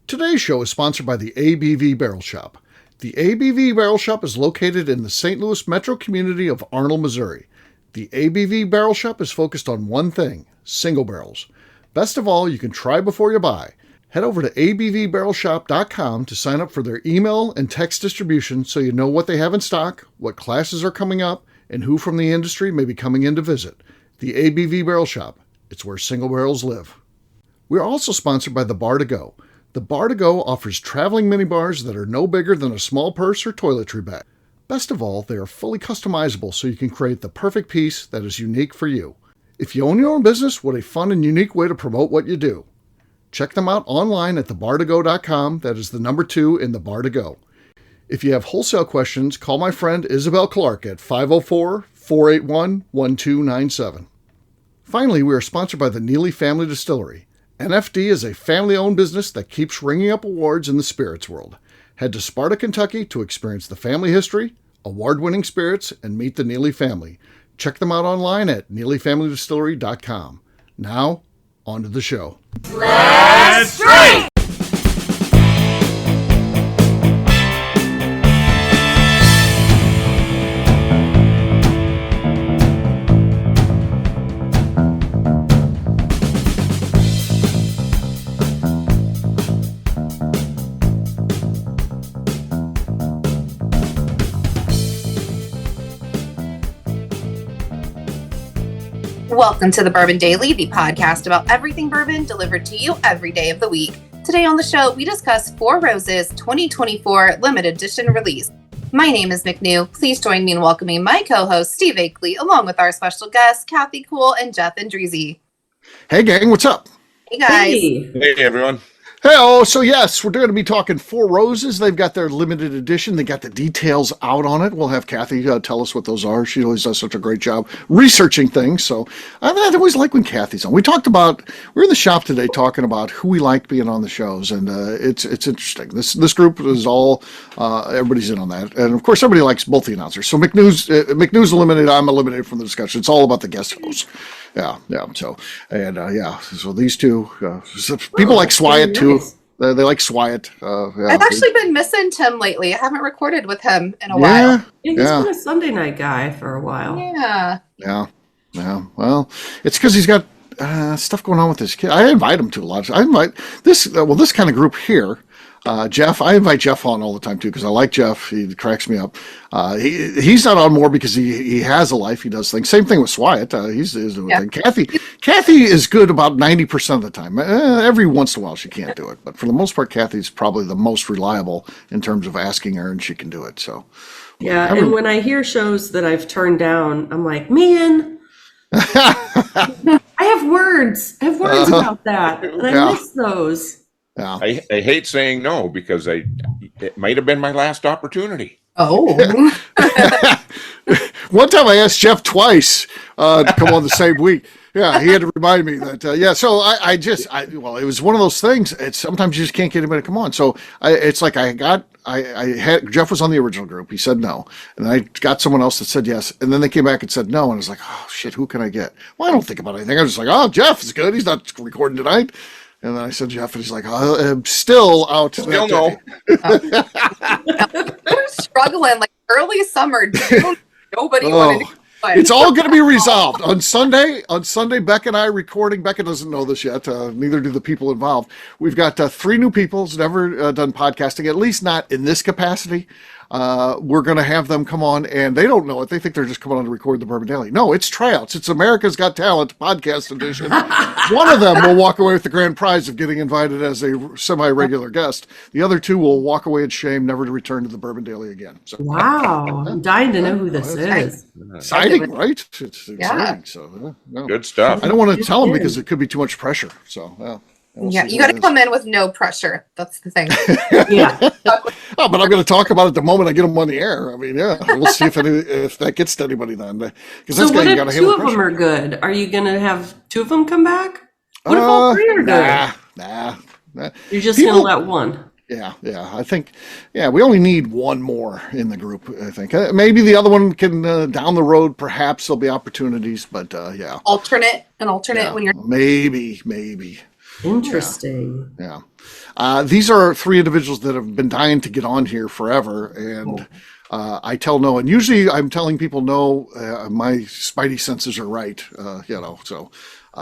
Today's show is sponsored by the ABV Barrel Shop. The ABV Barrel Shop is located in the St. Louis metro community of Arnold, Missouri. The ABV Barrel Shop is focused on one thing, single barrels. Best of all, you can try before you buy. Head over to abvbarrelshop.com to sign up for their email and text distribution so you know what they have in stock, what classes are coming up, and who from the industry may be coming in to visit. The ABV Barrel Shop. It's where single barrels live. We're also sponsored by the Bar to Go. The Bar to Go offers traveling minibars that are no bigger than a small purse or toiletry bag. Best of all, they are fully customizable so you can create the perfect piece that is unique for you. If you own your own business, what a fun and unique way to promote what you do. Check them out online at thebartogo.com. That is the number 2 in the Bar to Go. If you have wholesale questions, call my friend Isabel Clark at 504-481-1297. Finally, we are sponsored by the Neely Family Distillery. NFD is a family-owned business that keeps ringing up awards in the spirits world. Head to Sparta, Kentucky to experience the family history, award-winning spirits, and meet the Neely family. Check them out online at neelyfamilydistillery.com. Now, on to the show. Let's drink! Welcome to the Bourbon Daily, the podcast about everything bourbon delivered to you every day of the week. Today on the show, we discuss Four Roses 2024 limited edition release. My name is McNew. Please join me in welcoming my co-host, Steve Akeley, along with our special guests, Kathy Cool and Jeff Andreezy. Hey gang, what's up? Hey guys. Hey everyone. Hey, so yes, we're going to be talking Four Roses. They've got their limited edition. They got the details out on it. We'll have Kathy tell us what those are. She always does such a great job researching things. So I always like when Kathy's on. We were in the shop today talking about who we like being on the shows, and it's interesting. This group is all, everybody's in on that. And of course, everybody likes both the announcers. So McNew's eliminated, I'm eliminated from the discussion. It's all about the guest hosts. Yeah. So these two people like Swyatt too. They like Swyatt. I've actually been missing Tim lately. I haven't recorded with him in a while. Yeah, he's been a Sunday night guy for a while. Yeah. Well, it's because he's got stuff going on with his kid. I invite him to a lot. I invite this kind of group here. Jeff, I invite Jeff on all the time too because I like Jeff. He cracks me up. He's not on more because he has a life. He does things. Same thing with Swyatt. He's doing things. Kathy is good about 90% of the time. Every once in a while she can't do it, but for the most part, Kathy's probably the most reliable in terms of asking her, and she can do it. So and when I hear shows that I've turned down, I'm like, man. I have words about that, and I miss those. Yeah. I hate saying no because it might have been my last opportunity. Oh. One time I asked Jeff twice to come on the same week. Yeah, he had to remind me that. So it was one of those things. It's sometimes you just can't get anybody to come on. So Jeff was on the original group. He said no, and I got someone else that said yes, and then they came back and said no, and I was like, oh shit, who can I get? Well, I don't think about anything. I was just like, oh, Jeff is good. He's not recording tonight. And then I said Jeff, and he's like, I'm still out. Still no. We're struggling like early summer. Nobody wanted to. It's all going to be resolved on Sunday. On Sunday, Beck and I are recording. Becca doesn't know this yet. Neither do the people involved. We've got 3 new people who's never done podcasting, at least not in this capacity. We're going to have them come on, and they don't know it. They think they're just coming on to record the Bourbon Daily. No, it's tryouts. It's America's Got Talent podcast edition. One of them will walk away with the grand prize of getting invited as a semi-regular guest. The other 2 will walk away in shame, never to return to the Bourbon Daily again. So, wow. I'm dying to know who this is. Exciting, right? It's exciting. So, good stuff. I don't want to tell them because it could be too much pressure. So, you got to come in with no pressure. That's the thing. Yeah. But I'm going to talk about it the moment I get them on the air. I mean, we'll see if that gets to anybody then. Because so what if 2 of them are good? Are you going to have 2 of them come back? What if all 3 are good? Nah. You're just going to let one. Yeah. I think, we only need one more in the group, I think. Maybe the other one can, down the road, perhaps there'll be opportunities, but yeah. Alternate when you're... Maybe. Interesting. Yeah. These are three individuals that have been dying to get on here forever, and I tell no. And usually I'm telling people no. My spidey senses are right, so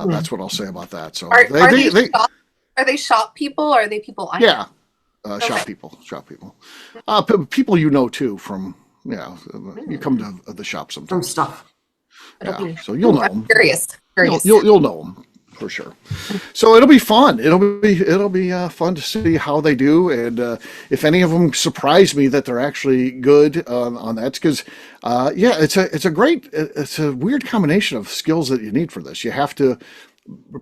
that's what I'll say about that. So are they shop people, or are they people I know? Yeah, shop people. People you know too from, you come to the shop sometimes. From stuff. Yeah, so you'll know them. Curious. You'll know them for sure. So it'll be fun. It'll be fun to see how they do, and if any of them surprise me that they're actually good on that, because it's a weird combination of skills that you need for this. You have to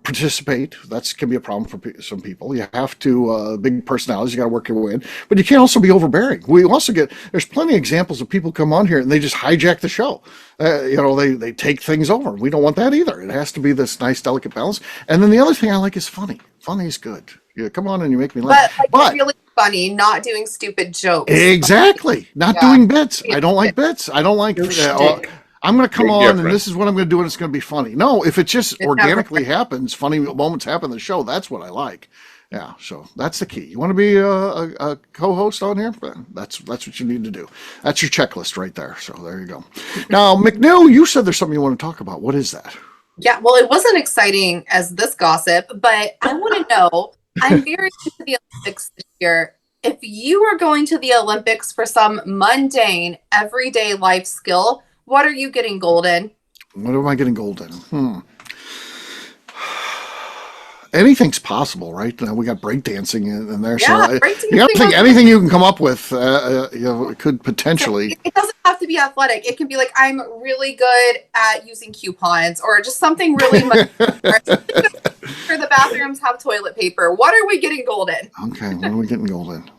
participate. That can be a problem for some people. You have to big personalities. You got to work your way in, but you can't also be overbearing. We also there's plenty of examples of people come on here and they just hijack the show. They take things over. We don't want that either. It has to be this nice, delicate balance. And then the other thing I like is funny. Funny is good. Yeah, come on and you make me laugh. But really funny, not doing stupid jokes. Exactly. Not doing bits. I don't like bits. I don't like. I'm going to come on and this is what I'm going to do and it's going to be funny. No, if it just organically happens, funny moments happen in the show, that's what I like. Yeah, so that's the key. You want to be a co-host on here? That's what you need to do. That's your checklist right there. So there you go. Now, McNew, you said there's something you want to talk about. What is that? Yeah, well, it wasn't exciting as this gossip, but I want to know, I'm very into the Olympics this year. If you were going to the Olympics for some mundane, everyday life skill, what are you getting gold in? What am I getting gold in? Anything's possible, right? We got breakdancing in there. Yeah, so you got to think anything you can come up with, it could potentially. It doesn't have to be athletic. It can be like, I'm really good at using coupons, or just something really much. For the bathrooms have toilet paper. What are we getting gold in? Okay, what are we getting gold in?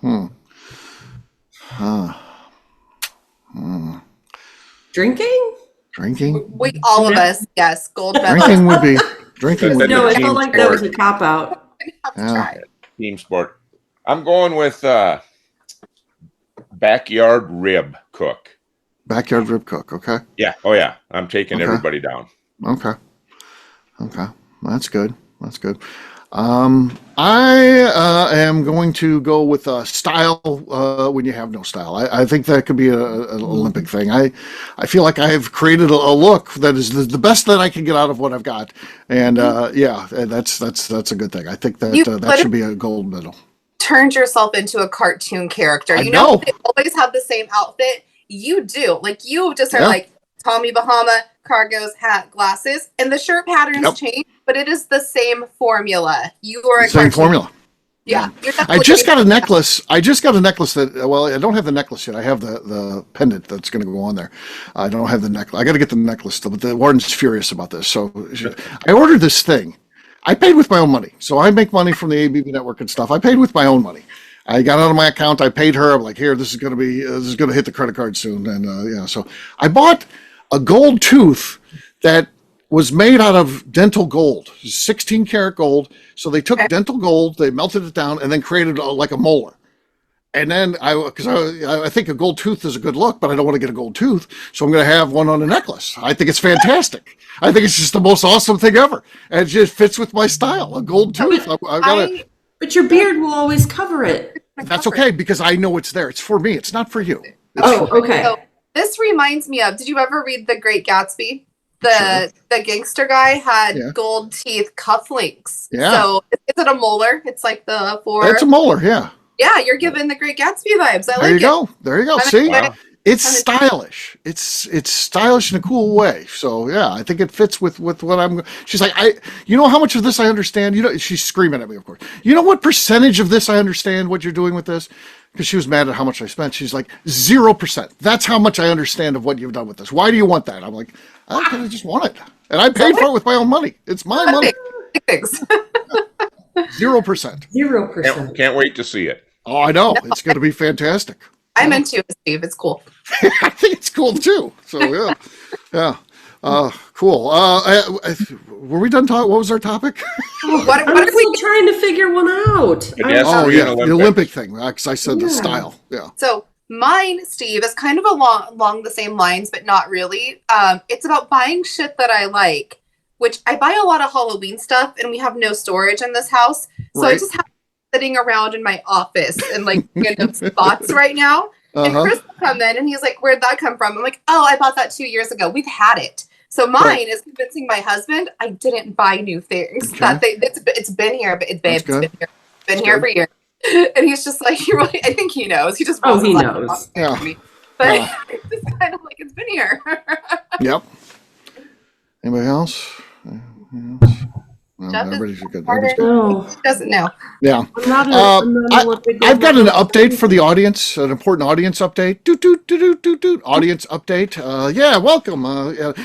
Drinking? We all of us, yes, gold medal. Drinking would be. No, it felt like that was a cop out. Team sport. I'm going with backyard rib cook. Backyard rib cook, okay. Yeah. Oh yeah. I'm taking everybody down. Okay. That's good. I am going to go with style when you have no style. I think that could be an Olympic thing. I feel like I've created a look that is the best that I can get out of what I've got, and that's a good thing. I think that should be a gold medal. Turned yourself into a cartoon character. You know they always have the same outfit. You do, like you just are like Tommy Bahama, cargos, hat, glasses, and the shirt patterns change, but it is the same formula. You are a same formula. Yeah. I just got a necklace. I that, well, I don't have the necklace yet. I have the pendant that's going to go on there. I don't have the necklace. I got to get the necklace still, but the warden's furious about this. So I ordered this thing. I paid with my own money. So I make money from the ABV network and stuff. I paid with my own money. I got out of my account. I paid her. I'm like, here, this is going to hit the credit card soon. And so I bought a gold tooth that was made out of dental gold, 16 karat gold. So they took dental gold, they melted it down, and then created like a molar. And then I think a gold tooth is a good look, but I don't want to get a gold tooth, so I'm going to have one on a necklace. I think it's fantastic. I think it's just the most awesome thing ever, and it just fits with my style. A gold tooth. But your beard will always cover it. That's okay because I know it's there. It's for me. It's not for you. Okay. So this reminds me of. Did you ever read The Great Gatsby? The gangster guy had gold teeth cufflinks. Yeah. So is it a molar? It's like the four. It's a molar. Yeah. Yeah, you're giving the Great Gatsby vibes. I like it. There you go. See, it's stylish. It's stylish in a cool way. So yeah, I think it fits with what I'm. She's like, you know how much of this I understand. She's screaming at me, of course. You know what percentage of this I understand what you're doing with this? Because she was mad at how much I spent. She's like 0%. That's how much I understand of what you've done with this. Why do you want that? I'm like, I just want it, and I paid for it with my own money. It's my money. 0%. Can't wait to see it. Oh, I know. It's going to be fantastic. I'm into it, Steve. It's cool. I think it's cool too. So yeah. Cool. Were we done talking? What was our topic? I'm still trying to figure one out. The Olympic thing. Because I said the style. Yeah. So mine, Steve, is kind of along the same lines, but not really. It's about buying shit that I like, which I buy a lot of Halloween stuff, and we have no storage in this house. So I just have it sitting around in my office in like random spots right now. And Chris will come in and he's like, "Where'd that come from?" I'm like, "Oh, I bought that 2 years ago. We've had it." So mine is convincing my husband I didn't buy new things. Okay. That it's been here, but it's been here for years. And he's just like, "You really?" I think he knows. He just he knows. Yeah. But it's just kind of like it's been here. Yep. Anybody else? Well, everybody's good. He doesn't know. Yeah. I've got an update for the audience, an important audience update. Audience update. Yeah, welcome.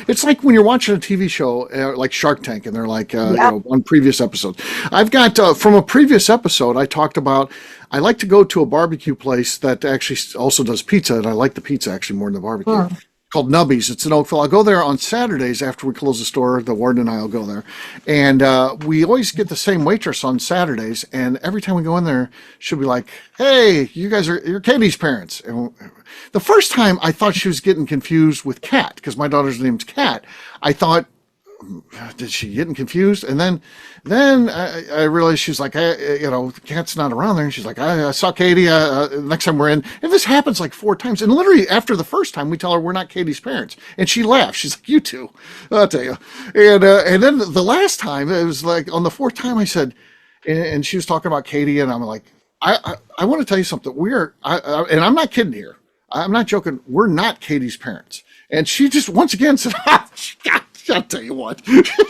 It's like when you're watching a TV show like Shark Tank, and they're like, on previous episodes. I've got, from a previous episode, I talked about, I like to go to a barbecue place that actually also does pizza, and I like the pizza actually more than the barbecue. Called Nubby's. It's in Oakville. I'll go there on Saturdays after we close the store. The warden and I will go there. And we always get the same waitress on Saturdays. And every time we go in there, she'll be like, "Hey, you're Katie's parents." And the first time I thought she was getting confused with Kat, because my daughter's name's Kat. I thought, did she getting confused? And then I realized she's like, Kat's not around there. And she's like, I saw Katie next time we're in. And this happens like 4 times. And literally after the first time, we tell her we're not Katie's parents. And she laughs. She's like, "You two, I'll tell you." And then the last time, it was like on the 4th time I said, and she was talking about Katie. And I'm like, I want to tell you something. And I'm not kidding here. I'm not joking. We're not Katie's parents. And she just once again said, "I'll tell you what."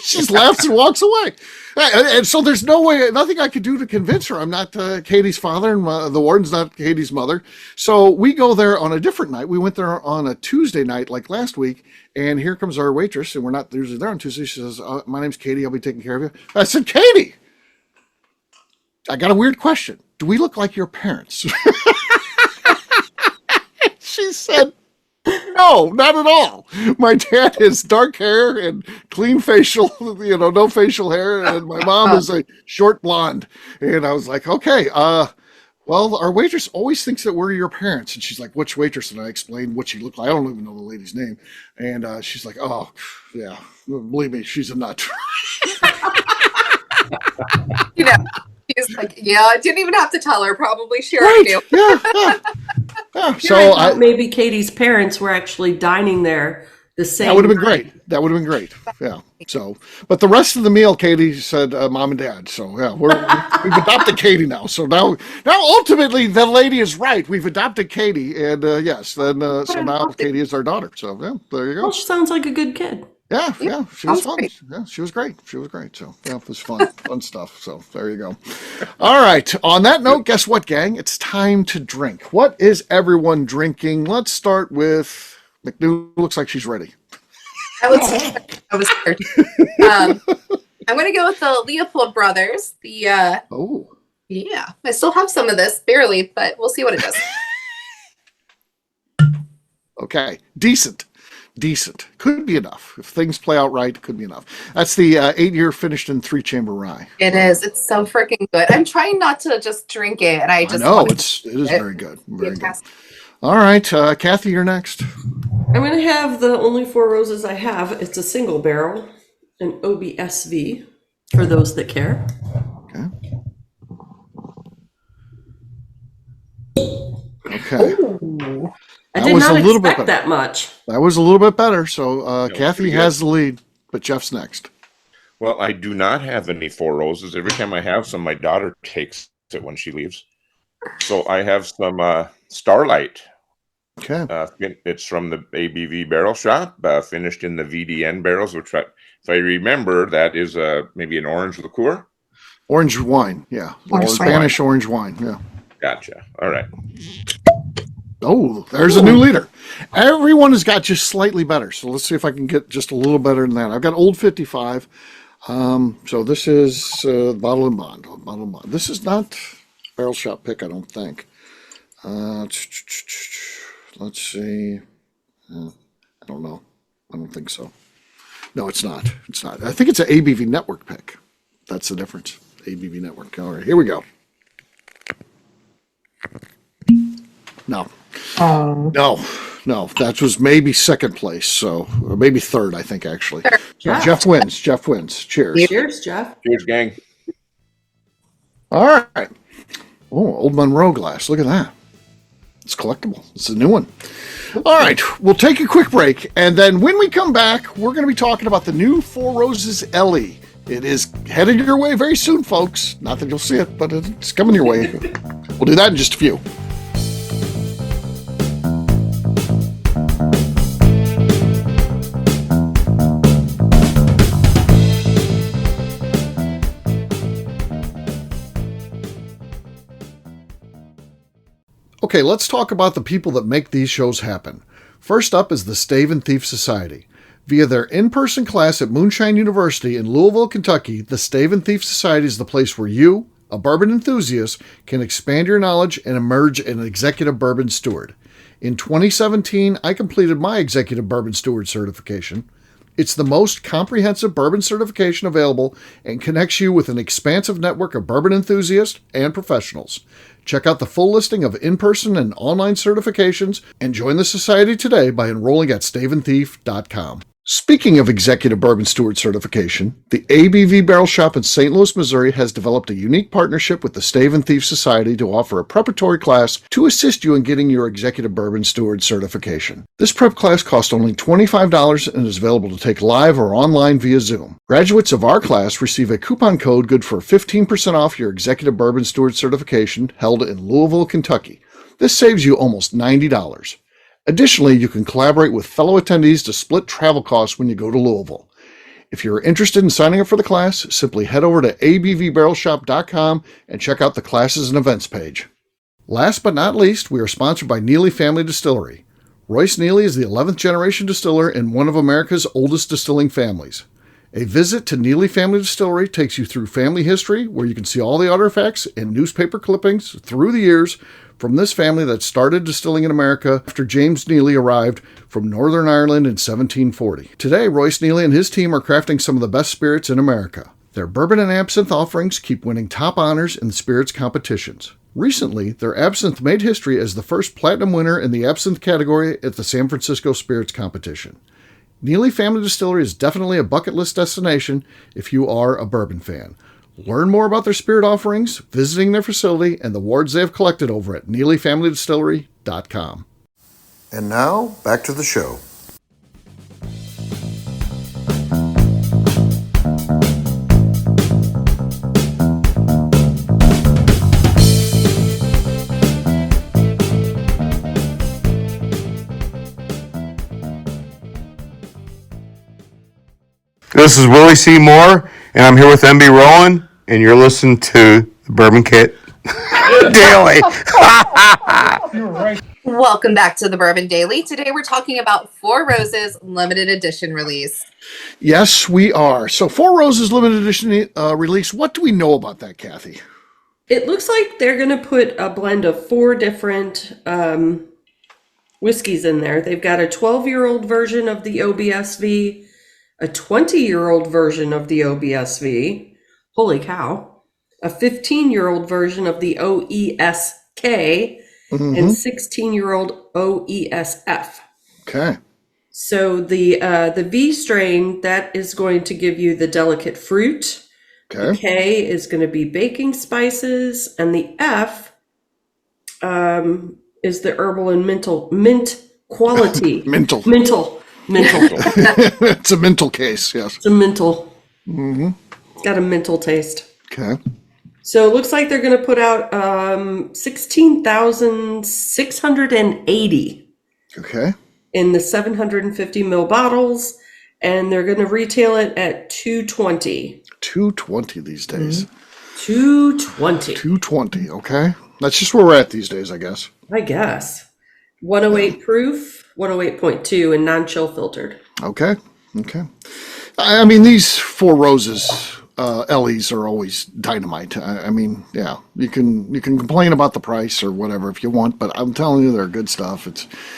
She just laughs and walks away. And so there's nothing I could do to convince her I'm not Katie's father, and the warden's not Katie's mother. So we go there on a different night. We went there on a Tuesday night like last week, and here comes our waitress, and we're not usually there on Tuesday. She says, "My name's Katie. I'll be taking care of you." I said, "Katie, I got a weird question. Do we look like your parents?" She said, "No, not at all. My dad has dark hair and clean facial, no facial hair, and my mom is a short blonde." And I was like, "Okay, well, our waitress always thinks that we're your parents." And she's like, "Which waitress?" And I explained what she looked like. I don't even know the lady's name. And she's like, "Oh, yeah, believe me, she's a nut." He's like, "Yeah, I didn't even have to tell her. Probably she already knew." Yeah. So maybe Katie's parents were actually dining there the same. That would have been great. Yeah. So, but the rest of the meal, Katie said, "Mom and Dad." So yeah, we've adopted Katie now. So now ultimately the lady is right. We've adopted Katie, and yes, then so now Katie is our daughter. So yeah, there you go. Well, she sounds like a good kid. Yeah, she was fun. Yeah, she was great. So yeah, it was fun stuff. So there you go. All right. On that note, guess what, gang? It's time to drink. What is everyone drinking? Let's start with McNew. Looks like she's ready. I was scared. I'm going to go with the Leopold Brothers. Yeah, I still have some of this, barely, but we'll see what it does. Okay, decent. Could be enough. If things play out right, could be enough. That's the 8-year finished in 3-chamber rye. It is. It's so freaking good. I'm trying not to just drink it, and I know it is very good. Very good. All right, Kathy, you're next. I'm going to have the only 4 roses I have. It's a single barrel, an OBSV, for those that care. Okay. Ooh. I did not expect that much. That was a little bit better. So Kathy has the lead, but Jeff's next. Well, I do not have any 4 roses. Every time I have some, my daughter takes it when she leaves. So I have some Starlight. Okay. It's from the ABV Barrel Shop, finished in the VDN barrels, which, if I remember, that is maybe an orange liqueur. Orange wine, yeah. Spanish orange wine, yeah. Gotcha. All right. Oh, there's a new leader. Everyone has got just slightly better. So let's see if I can get just a little better than that. I've got Old 55. So this is Bottle and Bond. This is not Barrel Shop pick, I don't think. Let's see. I don't know. I don't think so. No, it's not. I think it's an ABV Network pick. That's the difference. ABV Network. All right, here we go. No. No. That was maybe second place. So, or maybe third, I think, actually. Jeff wins. Jeff wins. Cheers. Cheers, Jeff. Cheers, gang. All right. Oh, Old Monroe glass. Look at that. It's collectible. It's a new one. All right. We'll take a quick break. And then when we come back, we're going to be talking about the new Four Roses LE. It is headed your way very soon, folks. Not that you'll see it, but it's coming your way. We'll do that in just a few. Okay, let's talk about the people that make these shows happen. First up is the Stave and Thief Society. Via their in-person class at Moonshine University in Louisville, Kentucky, the Stave and Thief Society is the place where you, a bourbon enthusiast, can expand your knowledge and emerge an executive bourbon steward. In 2017, I completed my executive bourbon steward certification. It's the most comprehensive bourbon certification available and connects you with an expansive network of bourbon enthusiasts and professionals. Check out the full listing of in-person and online certifications and join the society today by enrolling at staveandthief.com. Speaking of executive bourbon steward certification, the ABV Barrel Shop in St. Louis, Missouri has developed a unique partnership with the Stave and Thief Society to offer a preparatory class to assist you in getting your executive bourbon steward certification. This prep class costs only $25 and is available to take live or online via Zoom. Graduates of our class receive a coupon code good for 15% off your executive bourbon steward certification held in Louisville, Kentucky. This saves you almost $90. Additionally, you can collaborate with fellow attendees to split travel costs when you go to Louisville. If you're interested in signing up for the class, simply head over to abvbarrelshop.com and check out the classes and events page. Last but not least, we are sponsored by Neely Family Distillery. Royce Neely is the 11th generation distiller in one of America's oldest distilling families. A visit to Neely Family Distillery takes you through family history, where you can see all the artifacts and newspaper clippings through the years from this family that started distilling in America after James Neely arrived from Northern Ireland in 1740. Today, Royce Neely and his team are crafting some of the best spirits in America. Their bourbon and absinthe offerings keep winning top honors in the spirits competitions. Recently, their absinthe made history as the first platinum winner in the absinthe category at the San Francisco Spirits Competition. Neely Family Distillery is definitely a bucket list destination if you are a bourbon fan. Learn more about their spirit offerings, visiting their facility, and the awards they have collected over at NeelyFamilyDistillery.com. And now, back to the show. This is Willie C. Moore, and I'm here with MB Rowan, and you're listening to the Bourbon Kit Daily. Welcome back to the Bourbon Daily. Today we're talking about Four Roses limited edition release. Yes, we are. So Four Roses limited edition release, what do we know about that, Kathy? It looks like they're going to put a blend of 4 different whiskeys in there. They've got a 12-year-old version of the OBSV, a 20-year-old version of the OBSV, holy cow, a 15-year-old version of the OESK, and 16-year-old OESF. Okay. So the V strain, that is going to give you the delicate fruit. Okay. The K is going to be baking spices, and the F is the herbal and mint quality. Mental. It's a mental case, yes. It's a mental. It's got a mental taste. Okay. So it looks like they're going to put out 16,680 Okay. in the 750 ml bottles, and they're going to retail it at $220. $220 these days. $220. $220, okay. That's just where we're at these days, I guess. I guess. 108 proof, 108.2, and non-chill filtered. Okay. I mean, these Four Roses LEs are always dynamite. I mean, yeah, you can complain about the price or whatever if you want, but I'm telling you, they're good stuff.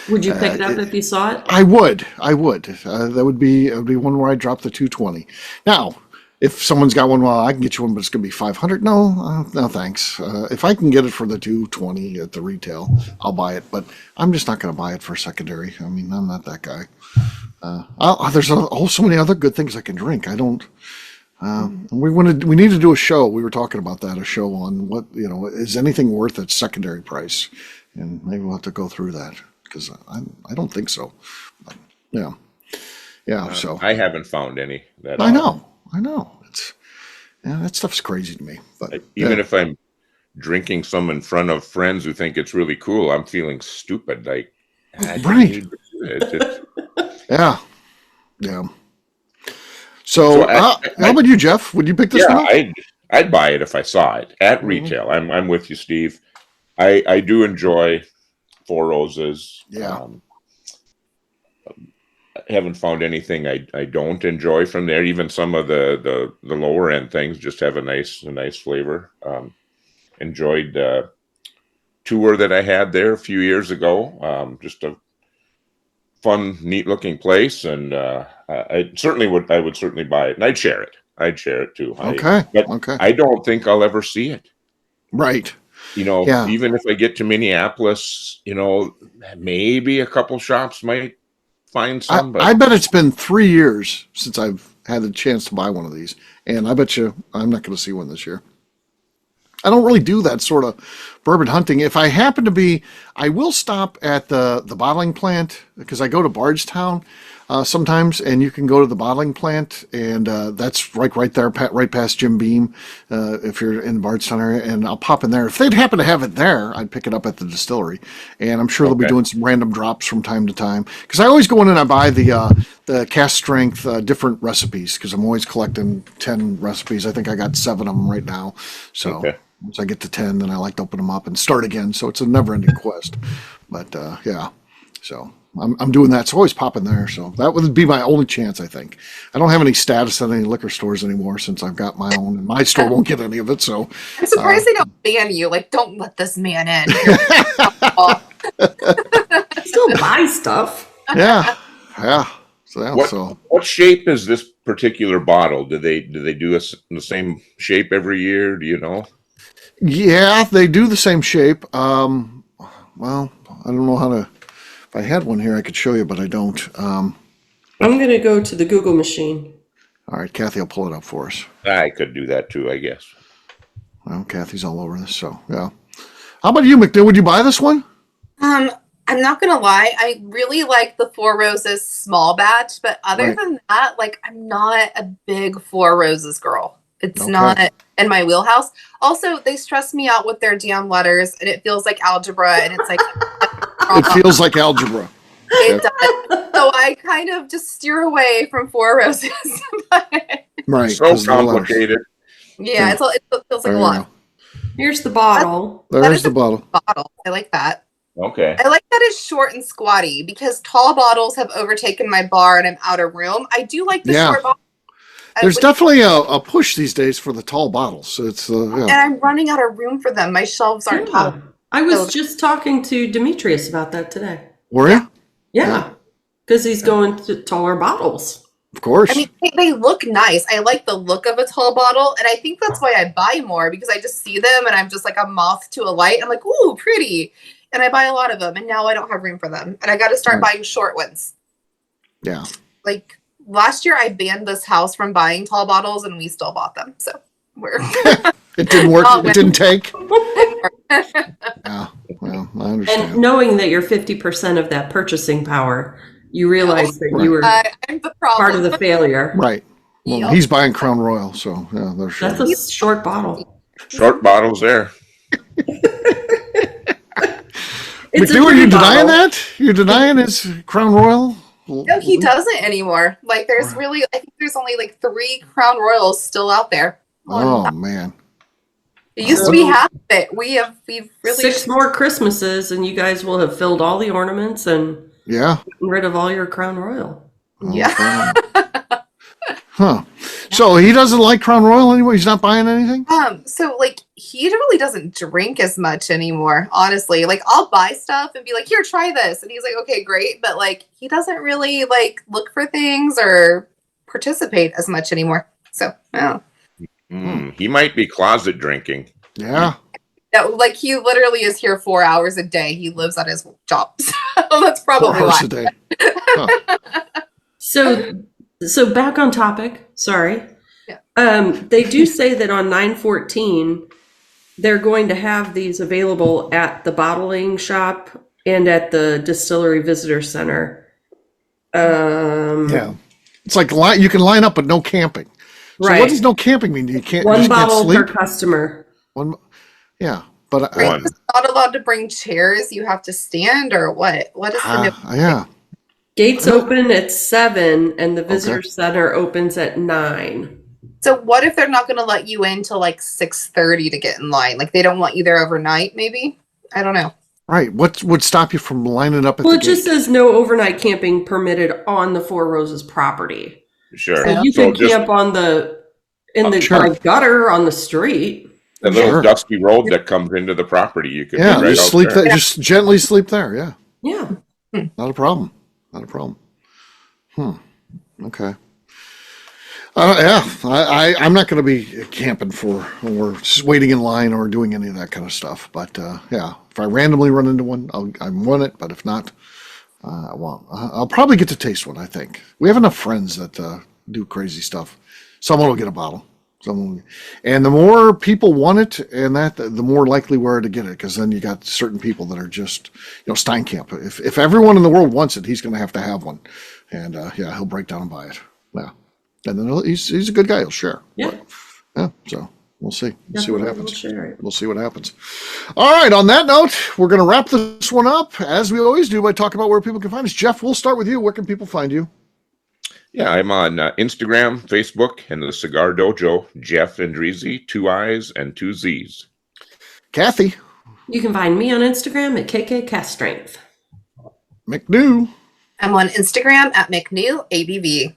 Would you pick it up if you saw it? I would. That would be one where I drop the $220. Now, if someone's got one, well, I can get you one, but it's going to be $500. No, no, thanks. If I can get it for the $220 at the retail, I'll buy it. But I'm just not going to buy it for secondary. I mean, I'm not that guy. There's so many other good things I can drink. I don't. We need to do a show. We were talking about that, a show on what, is anything worth its secondary price, and maybe we'll have to go through that because I don't think so. But, yeah. So I haven't found any. I know. It's that stuff's crazy to me. But even if I'm drinking some in front of friends who think it's really cool, I'm feeling stupid. Like, right? Yeah. So how about you, Jeff? Would you pick this one up? I'd buy it if I saw it at retail. I'm with you, Steve. I do enjoy Four Roses. Yeah. I haven't found anything I don't enjoy from there. Even some of the lower end things just have a nice flavor. Enjoyed tour that I had there a few years ago. Just a fun, neat looking place, and I would certainly buy it, and I'd share it too. Okay. I don't think I'll ever see it. Right. Even if I get to Minneapolis, maybe a couple shops might find some. I bet it's been 3 years since I've had the chance to buy one of these, and I bet you I'm not going to see one this year. I don't really do that sort of bourbon hunting. If I happen to be, I will stop at the bottling plant because I go to Bardstown sometimes, and you can go to the bottling plant, and that's right there, right past Jim Beam, if you're in the Bardstown area, and I'll pop in there. If they'd happen to have it there, I'd pick it up at the distillery, and I'm sure they'll be doing some random drops from time to time, because I always go in and I buy the cast strength different recipes, because I'm always collecting 10 recipes. I think I got 7 of them right now, so once I get to 10, then I like to open them up and start again, so it's a never-ending quest. But so I'm doing that. So always pop in there. So that would be my only chance, I think. I don't have any status at any liquor stores anymore since I've got my own, and my store won't get any of it. So I'm surprised they don't ban you. Like, don't let this man in. Still buy stuff. Yeah. What shape is this particular bottle? Do they do the same shape every year? Do you know? Yeah, they do the same shape. Well, I don't know how to. If I had one here, I could show you, but I don't. I'm going to go to the Google machine. All right, Kathy will pull it up for us. I could do that too, I guess. Well, Kathy's all over this, so yeah. How about you, McNew? Would you buy this one? I'm not gonna lie. I really like the Four Roses small batch, but other than that, like, I'm not a big Four Roses girl. It's not in my wheelhouse. Also, they stress me out with their damn letters, and it feels like algebra, and it's like it feels like algebra. It does. So I kind of just steer away from Four Roses. Right. So complicated. Yeah, it feels like a lot. Here's the bottle. There's the bottle. I like that. Okay. I like that it's short and squatty, because tall bottles have overtaken my bar and I'm out of room. I do like the short bottle. There's definitely a push these days for the tall bottles. It's and I'm running out of room for them. My shelves aren't tall. I was just talking to Demetrius about that today. Were you? Yeah, because he's going to taller bottles. Of course. I mean, they look nice. I like the look of a tall bottle, and I think that's why I buy more, because I just see them and I'm just like a moth to a light. I'm like, ooh, pretty. And I buy a lot of them, and now I don't have room for them. And I got to start buying short ones. Yeah. Like, last year I banned this house from buying tall bottles, and we still bought them. So we're it didn't work. It didn't take. Yeah, well, I understand. And knowing that you're 50% of that purchasing power, you realize that you were I'm the problem. part of the failure. Right. Well, he's buying Crown Royal, so yeah, they're short. That's a short bottle. Short bottles there. McNew, are you denying that? You're denying his Crown Royal? No, he doesn't anymily. Like, I think there's only like 3 Crown Royals still out there. Oh man. It used to be half of it. We've really 6 more Christmases, and you guys will have filled all the ornaments and gotten rid of all your Crown Royal. Yeah. Huh. So he doesn't like Crown Royal anymore? He's not buying anything? So like, he really doesn't drink as much anymore, honestly. Like, I'll buy stuff and be like, here, try this. And he's like, okay, great. But like, he doesn't really like look for things or participate as much anymore. So, yeah. He might be closet drinking. Yeah. Like he literally is here 4 hours a day. He lives at his job. So that's 4 probably hours why. a day. Huh. So back on topic. Sorry. Yeah. They do say that on 9/14, they're going to have these available at the bottling shop and at the distillery visitor center. Yeah. It's like you can line up, but no camping. So Right. what does no camping mean? You can't. One you just can't bottle per sleep? customer. One. Yeah, but Are you not allowed to bring chairs? You have to stand, or what? What is the yeah. Gates open at 7 and the visitor center opens at 9. So what if they're not going to let you in till like 6:30 to get in line? Like they don't want you there overnight, maybe? I don't know. Right. What would stop you from lining up at Well, the it just gate? says no overnight camping permitted on the Four Roses property. Sure. So you can camp on the gutter on the street. The little dusty road that comes into the property, you could Yeah, be right just out sleep there. there. Just gently sleep there. Yeah. Yeah. Not a problem. Not a problem. Okay. I'm not going to be camping or just waiting in line or doing any of that kind of stuff. But if I randomly run into one, I want it. But if not, I won't. I'll probably get to taste one. I think we have enough friends that do crazy stuff. Someone will get a bottle. And the more people want it, and the more likely we are to get it, because then you got certain people that are just, Steinkamp. If everyone in the world wants it, he's going to have one, and he'll break down and buy it. Yeah, and then he's a good guy. He'll share. Yeah. So we'll see. We'll see what happens. We'll see what happens. All right. On that note, we're going to wrap this one up as we always do by talking about where people can find us. Jeff, we'll start with you. Where can people find you? Yeah, I'm on Instagram, Facebook, and the Cigar Dojo, Jeff Andreezy, 2 I's and 2 Z's. Kathy. You can find me on Instagram at KK Cast Strength. McNew. I'm on Instagram at McNew ABV.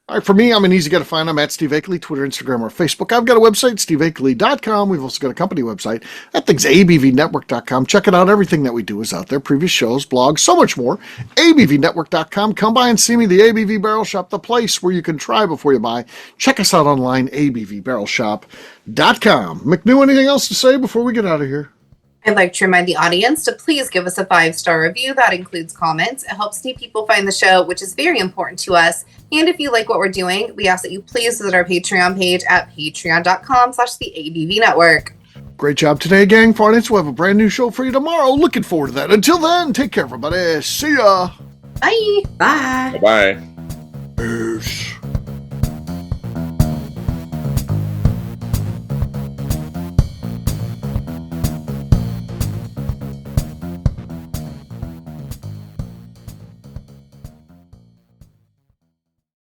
All right, for me, I'm an easy guy to find. I'm at Steve Akeley, Twitter, Instagram, or Facebook. I've got a website, steveakeley.com. We've also got a company website. That thing's abvnetwork.com. Check it out. Everything that we do is out there. Previous shows, blogs, so much more. abvnetwork.com. Come by and see me, the ABV Barrel Shop, the place where you can try before you buy. Check us out online, abvbarrelshop.com. McNew, anything else to say before we get out of here? I'd like to remind the audience to please give us a 5-star review. That includes comments. It helps new people find the show, which is very important to us. And if you like what we're doing, we ask that you please visit our Patreon page at patreon.com/the ABV Network. Great job today, gang. For audience, we'll have a brand new show for you tomorrow. Looking forward to that. Until then, take care, everybody. See ya. Bye. Bye. Bye-bye. Peace.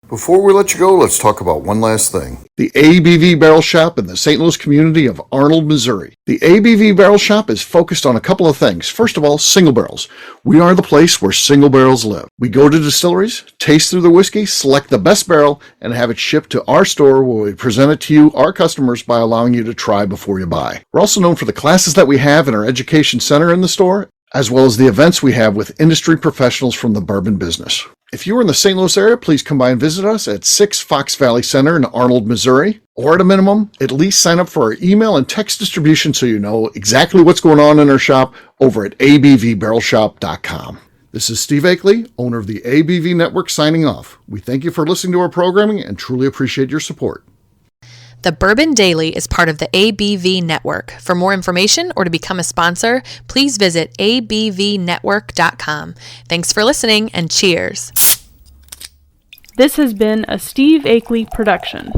Before we let you go, let's talk about one last thing. The ABV Barrel Shop in the St. Louis community of Arnold, Missouri. The ABV Barrel Shop is focused on a couple of things. First of all, single barrels. We are the place where single barrels live. We go to distilleries, taste through the whiskey, select the best barrel, and have it shipped to our store where we present it to you, our customers, by allowing you to try before you buy. We're also known for the classes that we have in our education center in the store, as well as the events we have with industry professionals from the bourbon business. If you are in the St. Louis area, please come by and visit us at 6 Fox Valley Center in Arnold, Missouri. Or at a minimum, at least sign up for our email and text distribution so you know exactly what's going on in our shop over at abvbarrelshop.com. This is Steve Akeley, owner of the ABV Network, signing off. We thank you for listening to our programming and truly appreciate your support. The Bourbon Daily is part of the ABV Network. For more information or to become a sponsor, please visit abvnetwork.com. Thanks for listening and cheers. This has been a Steve Akeley production.